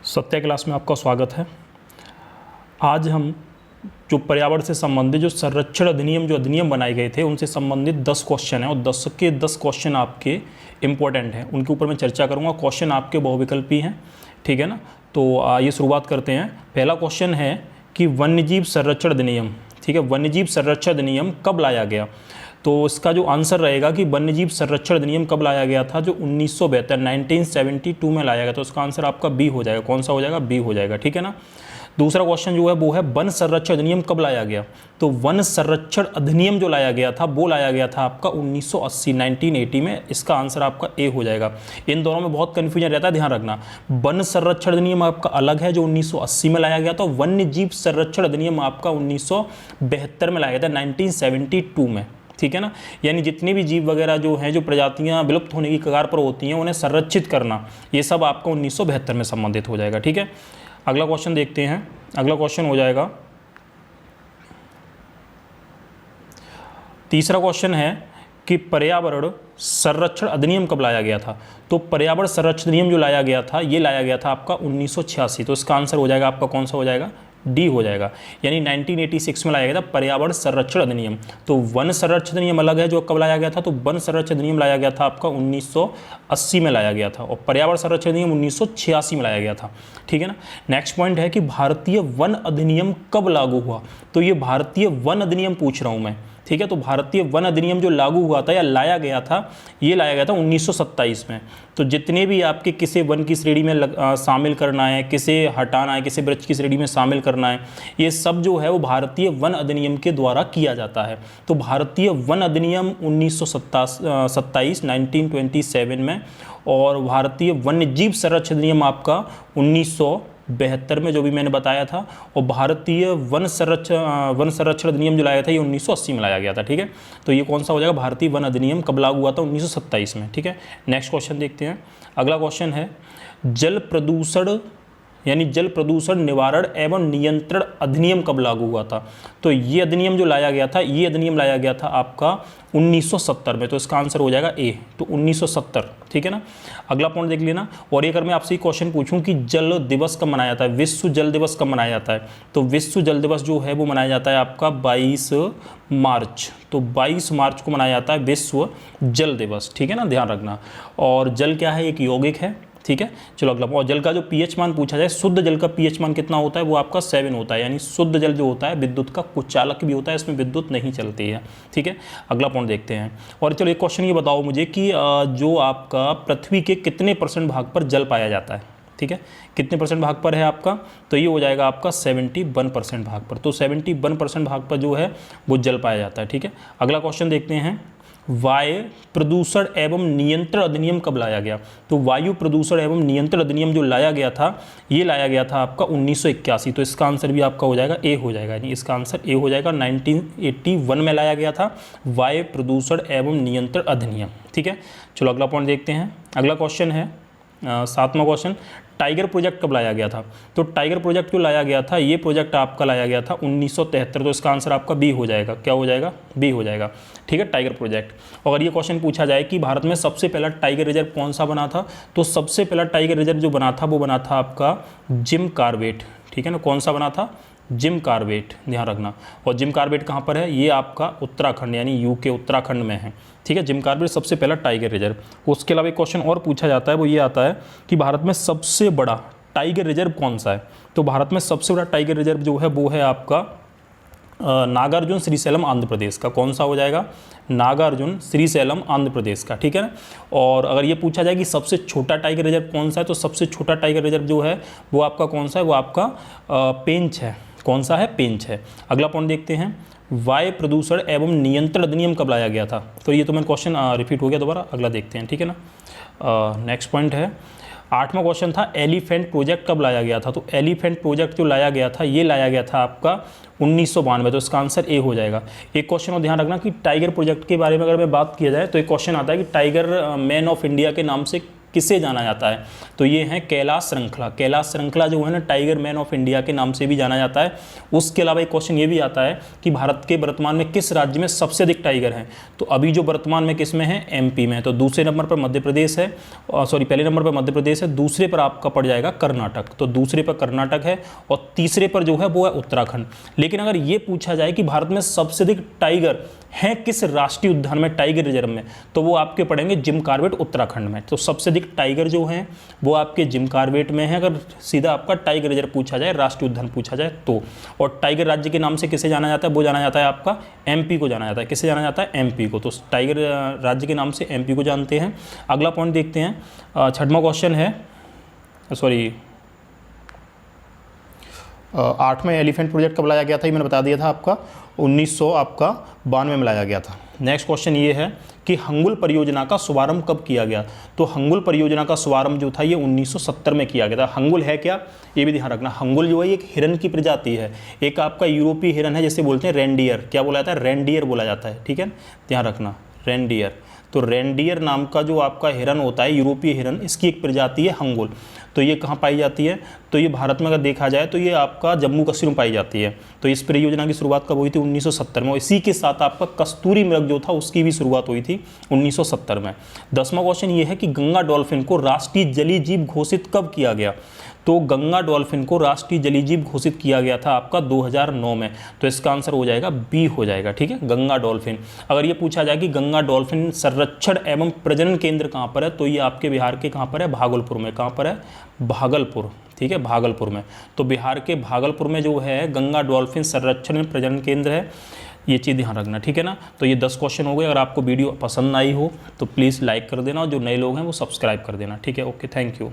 Satya class में आपका स्वागत है। आज हम जो पर्यावरण से संबंधित जो संरक्षण अधिनियम जो अधिनियम बनाए गए थे उनसे संबंधित 10 क्वेश्चन हैं और 10 के 10 क्वेश्चन आपके इम्पोर्टेंट हैं, उनके ऊपर मैं चर्चा करूंगा। क्वेश्चन आपके बहुविकल्पी हैं, ठीक है ना। तो आइए शुरुआत करते हैं। पहला क्वेश्चन है कि वन्यजीव संरक्षण अधिनियम, ठीक है, वन्यजीव संरक्षण अधिनियम कब लाया गया? तो इसका जो आंसर रहेगा कि वन्यजीव संरक्षण अधिनियम कब लाया गया था, जो 1972 में लाया गया। तो इसका आंसर आपका बी हो जाएगा। कौन सा हो जाएगा? बी हो जाएगा, ठीक है ना। दूसरा क्वेश्चन जो है वो है वन संरक्षण अधिनियम कब लाया गया? तो वन संरक्षण अधिनियम जो लाया गया था वो लाया गया था आपका 1980 में। इसका आंसर आपका ए हो जाएगा। इन दोनों में बहुत कन्फ्यूजन रहता है, ध्यान रखना। वन संरक्षण अधिनियम आपका अलग है जो 1980 में लाया गया था, वन्य जीव संरक्षण अधिनियम आपका 1972 में लाया गया था, 1972 में, ठीक है ना। यानी जितने भी जीव वगैरह जो हैं, जो प्रजातियां विलुप्त होने की कगार पर होती हैं, उन्हें संरक्षित करना, ये सब आपको 1972 में संबंधित हो जाएगा, ठीक है। अगला क्वेश्चन देखते हैं। अगला क्वेश्चन हो जाएगा, तीसरा क्वेश्चन है कि पर्यावरण संरक्षण अधिनियम कब लाया गया था? तो पर्यावरण संरक्षण अधिनियम जो लाया गया था ये लाया गया था आपका 1986। तो इसका आंसर हो जाएगा आपका कौन सा हो जाएगा? डी हो जाएगा। यानी 1986 में लाया गया था पर्यावरण संरक्षण अधिनियम। तो वन संरक्षण अधिनियम अलग है जो कब लाया गया था, तो वन संरक्षण अधिनियम लाया गया था आपका 1980 में लाया गया था, और पर्यावरण संरक्षण अधिनियम 1986 में लाया गया था, ठीक है ना। नेक्स्ट पॉइंट है कि भारतीय वन अधिनियम कब लागू हुआ? तो ये भारतीय वन अधिनियम पूछ रहा हूं मैं, ठीक है। तो भारतीय वन अधिनियम जो लागू हुआ था या लाया गया था, ये लाया गया था 1927 में। तो जितने भी आपके किसे वन की श्रेणी में शामिल करना है, किसे हटाना है, किसे वृक्ष की श्रेणी में शामिल करना है, ये सब जो है वो भारतीय वन अधिनियम के द्वारा किया जाता है। तो भारतीय वन अधिनियम 1927 में, और भारतीय वन्य जीव संरक्षण अधिनियम आपका 1972 में, जो भी मैंने बताया था। और भारतीय वन संरक्षण अधिनियम जो लाया था ये 1980 में लाया गया था, ठीक है। तो ये कौन सा हो जाएगा? भारतीय वन अधिनियम कब लागू हुआ था? 1927 में, ठीक है। नेक्स्ट क्वेश्चन देखते हैं। अगला क्वेश्चन है जल प्रदूषण यानी जल प्रदूषण निवारण एवं नियंत्रण अधिनियम कब लागू हुआ था? तो ये अधिनियम जो लाया गया था, ये अधिनियम लाया गया था आपका 1970 में। तो इसका आंसर हो जाएगा ए, तो 1970, ठीक है ना। अगला पॉइंट देख लेना। और ये अगर मैं आपसे क्वेश्चन पूछूं कि जल दिवस कब मनाया जाता है, विश्व जल दिवस कब मनाया जाता है, तो विश्व जल दिवस जो है वो मनाया जाता है आपका 22 मार्च। तो 22 मार्च को मनाया जाता है विश्व जल दिवस, ठीक है ना, ध्यान रखना। और जल क्या है? एक यौगिक है, ठीक है। चलो अगला। और जल का जो पीएच मान पूछा जाए, शुद्ध जल का पीएच मान कितना होता है? वो आपका 7 होता है। यानी शुद्ध जल जो होता है विद्युत का कुचालक भी होता है, इसमें विद्युत नहीं चलती है, ठीक है। अगला पॉइंट देखते हैं। और चलो एक क्वेश्चन ये बताओ मुझे कि जो आपका पृथ्वी के कितने % भाग पर जल पाया जाता है, ठीक है, कितने % भाग पर है आपका? तो ये हो जाएगा आपका 71% भाग पर। तो 71% भाग पर जो है वो जल पाया जाता है, ठीक है। अगला क्वेश्चन देखते हैं, वायु प्रदूषण एवं नियंत्रण अधिनियम कब लाया गया? तो वायु प्रदूषण एवं नियंत्रण अधिनियम जो लाया गया था, ये लाया गया था आपका 1981। तो इसका आंसर भी आपका हो जाएगा ए हो जाएगा। यानी इसका आंसर ए हो जाएगा। 1981 में लाया गया था वायु प्रदूषण एवं नियंत्रण अधिनियम, ठीक है। चलो अगला पॉइंट देखते हैं। अगला क्वेश्चन है 7वां क्वेश्चन, टाइगर प्रोजेक्ट कब लाया गया था? तो टाइगर प्रोजेक्ट जो लाया गया था, ये प्रोजेक्ट आपका लाया गया था 1973। तो इसका आंसर आपका बी हो जाएगा। क्या हो जाएगा? बी हो जाएगा, ठीक है, टाइगर प्रोजेक्ट। अगर ये क्वेश्चन पूछा जाए कि भारत में सबसे पहला टाइगर रिजर्व कौन सा बना था, तो सबसे पहला टाइगर रिजर्व जो बना था वो बना था आपका जिम कॉर्बेट, ठीक है ना। कौन सा बना था? जिम कॉर्बेट, ध्यान रखना। और जिम कॉर्बेट कहाँ पर है? ये आपका उत्तराखंड यानी यूके उत्तराखंड में है, ठीक है। जिम कॉर्बेट सबसे पहला टाइगर रिजर्व। उसके अलावा एक क्वेश्चन और पूछा जाता है, वो ये आता है कि भारत में सबसे बड़ा टाइगर रिजर्व कौन सा है? तो भारत में सबसे बड़ा टाइगर रिजर्व जो है वो है आपका नागार्जुन श्रीशैलम आंध्र प्रदेश का। कौन सा हो जाएगा? नागार्जुन श्रीशैलम आंध्र प्रदेश का, ठीक है ना। और अगर ये पूछा जाए कि सबसे छोटा टाइगर रिजर्व कौन सा है, तो सबसे छोटा टाइगर रिजर्व जो है वो आपका कौन सा है? वो आपका पेंच है। कौन सा है? पेंच है। अगला पॉइंट देखते हैं, वायु प्रदूषण एवं नियंत्रण अधिनियम कब लाया गया था? तो ये तो मैं क्वेश्चन रिपीट हो गया दोबारा। अगला देखते हैं, ठीक है ना। नेक्स्ट पॉइंट है 8वां क्वेश्चन था, एलिफेंट प्रोजेक्ट कब लाया गया था? तो एलिफेंट प्रोजेक्ट जो लाया गया था, ये लाया गया था आपका 1992। तो इसका आंसर ए हो जाएगा। एक क्वेश्चन और ध्यान रखना कि टाइगर प्रोजेक्ट के बारे में अगर मैं बात किया जाए तो एक क्वेश्चन आता है कि टाइगर मैन ऑफ इंडिया के नाम से किसे जाना जाता है? तो ये है कैलाश श्रृंखला। कैलाश श्रृंखला जो है ना टाइगर मैन ऑफ इंडिया के नाम से भी जाना जाता है। उसके अलावा एक क्वेश्चन ये भी आता है कि भारत के वर्तमान में किस राज्य में सबसे अधिक टाइगर हैं? तो अभी जो वर्तमान में किस में है? एमपी में। तो दूसरे नंबर पर मध्य प्रदेश है, पहले नंबर पर मध्य प्रदेश है, दूसरे पर आपका पड़ जाएगा कर्नाटक। तो दूसरे पर कर्नाटक है और तीसरे पर जो है वो है उत्तराखंड। लेकिन अगर ये पूछा जाए कि भारत में सबसे अधिक टाइगर हैं किस राष्ट्रीय उद्यान में, टाइगर रिजर्व में, तो वो आपके पड़ेंगे जिम कॉर्बेट उत्तराखंड में। तो सबसे अधिक टाइगर जो हैं वो आपके जिम कॉर्बेट में है, अगर सीधा आपका टाइगर रिजर्व पूछा जाए, राष्ट्रीय उद्यान पूछा जाए तो। और टाइगर राज्य के नाम से किसे जाना जाता है? वो जाना जाता है आपका एमपी को जाना जाता है। किसे जाना जाता है? एमपी को। तो टाइगर राज्य के नाम से एमपी को जानते हैं। अगला पॉइंट देखते हैं। छठवां क्वेश्चन है, 8वें एलिफेंट प्रोजेक्ट कब लाया गया था? ये मैंने बता दिया था आपका 1992 में लाया गया था। नेक्स्ट क्वेश्चन ये है कि हंगुल परियोजना का शुभारंभ कब किया गया? तो हंगुल परियोजना का शुभारंभ जो था ये 1970 में किया गया था। हंगुल है क्या, ये भी ध्यान रखना। हंगुल जो है एक हिरन की प्रजाति है, एक आपका यूरोपीय हिरन है जिसे बोलते हैं रेंडियर। क्या बोला जाता है? रेंडियर बोला जाता है, ठीक है, ध्यान रखना, रेंडियर। तो रेंडियर नाम का जो आपका हिरन होता है, यूरोपीय हिरन, इसकी एक प्रजाति है हंगुल। तो ये कहाँ पाई जाती है? तो ये भारत में अगर देखा जाए तो ये आपका जम्मू कश्मीर में पाई जाती है। तो इस परियोजना की शुरुआत कब हुई थी? 1970 में। इसी के साथ आपका कस्तूरी मृग जो था उसकी भी शुरुआत हुई थी 1970 में। 10वां क्वेश्चन ये है कि गंगा डॉल्फिन को राष्ट्रीय जलीय जीव घोषित कब किया गया? तो गंगा डॉल्फिन को राष्ट्रीय जलीय जीव घोषित किया गया था आपका 2009 में। तो इसका आंसर हो जाएगा बी हो जाएगा, ठीक है, गंगा डॉल्फिन। अगर ये पूछा जाए कि गंगा डॉल्फिन संरक्षण एवं प्रजनन केंद्र कहाँ पर है, तो ये आपके बिहार के कहाँ पर है? भागलपुर में। कहाँ पर है? भागलपुर, ठीक है, भागलपुर में। तो बिहार के भागलपुर में जो है गंगा डॉल्फिन संरक्षण एवं प्रजनन केंद्र है। ये चीज़ ध्यान रखना, ठीक है ना। तो ये 10 क्वेश्चन हो गए। अगर आपको वीडियो पसंद आई हो तो प्लीज़ लाइक कर देना और जो नए लोग हैं वो सब्सक्राइब कर देना, ठीक है। Okay, thank you.